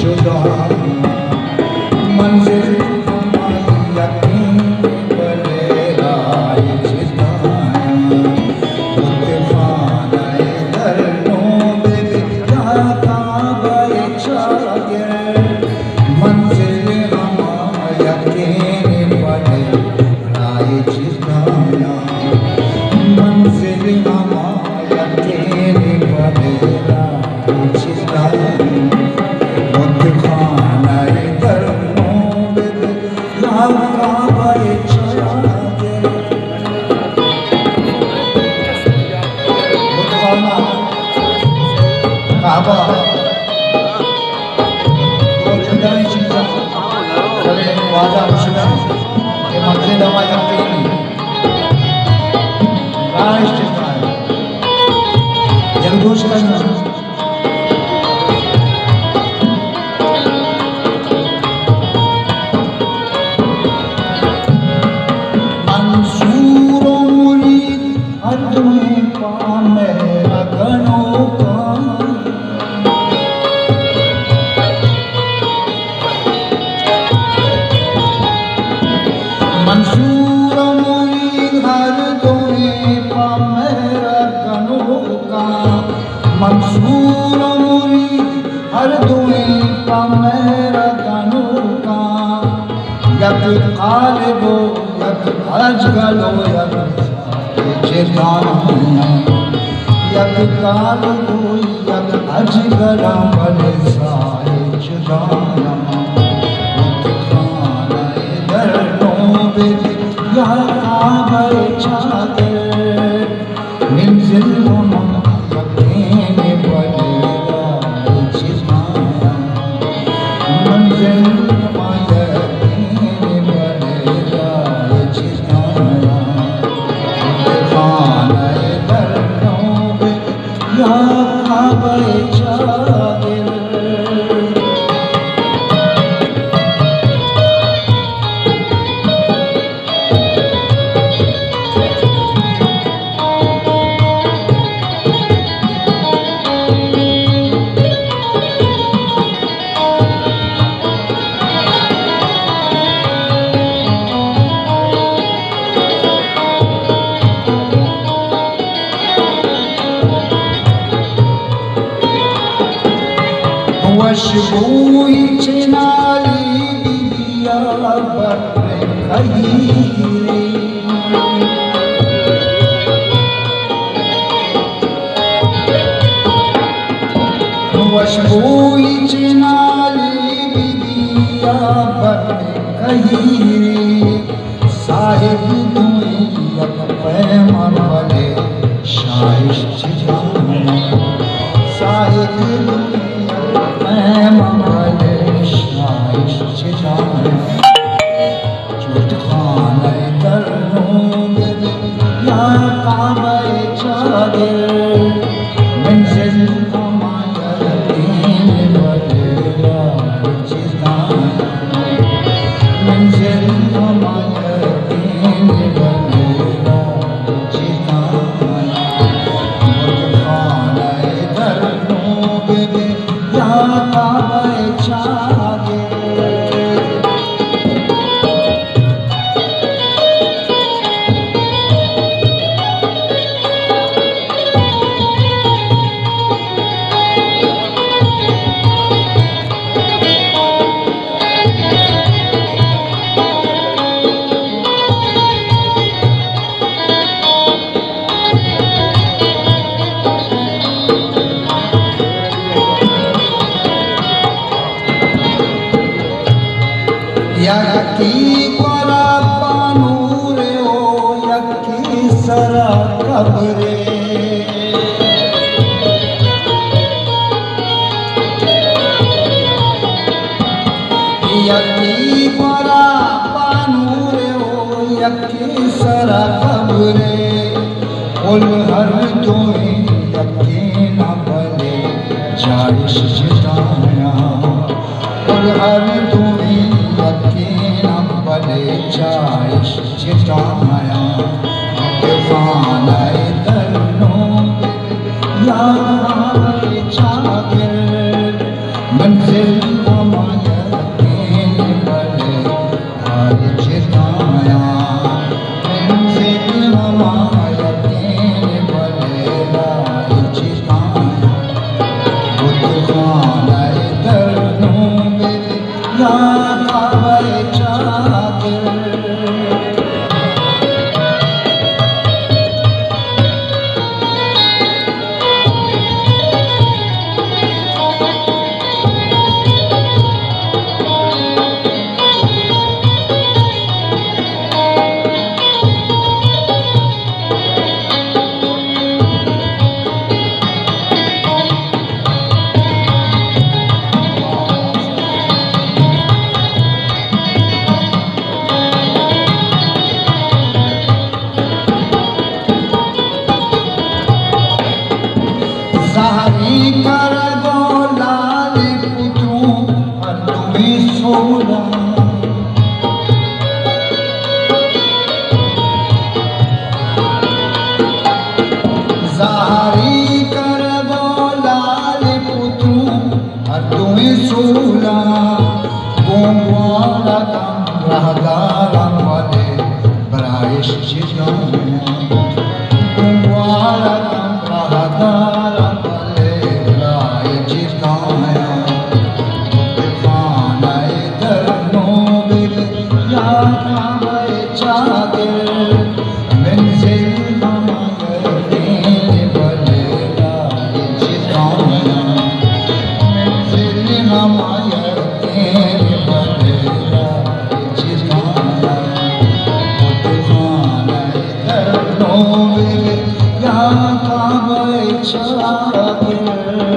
शुदा मंजिल यकीन बलेराए चिताया मुतफानाए दरनों बेबिया काबाए शागिर मंजिल यकीन बलेराए चिताया मंजिल यकीन बलेराए चिताया काबा दो जुदाई चीज़ा चले वादा मुश्किल के मंदिर दवा यकीनी राइश चिता है जलदोश करना मंसूरों मुरीद अदमे पामे अगनों का मंसूर मुरीद हर दुए पा मेरा गनों का मंसूर मुरीद हर दुए पा मेरा गनों का यक कालिबो यक अजगलो यक जिदाना यक कालिबो यक अजगला बले साए जुदाना या काबे चादर मंजिल यकीन बलेराए चिताया मंजिल यकीन बलेराए चिताया मुतफानाए दरनों बेबिया काबे चादर वशबूई चिनाली बिबिया बर्रे खहीरे वशबूई चिनाली बिबिया बर्रे खहीरे साहिब दुनिया पैमान वाले शाइश चिजाना साहिब मुतफानाए दरनों बेबिया काबे चादर मंजिल यकीन बलेराए चिताया मंजिल यकीन बलेराए चिताया मुतफानाए दरनों बेबिया काबे चादर यकी परा पानूरे ओ यकी सरा कबरे यकी परा पानूरे ओ यकी सरा कबरे कुल हर दुए यकीन बले जाइश चिताया कुल हर दुए यकीन बले जाइश चिताया मुतफानाए दरनों बेबिया काबे चादर मंजिल यहाँ काम छागिर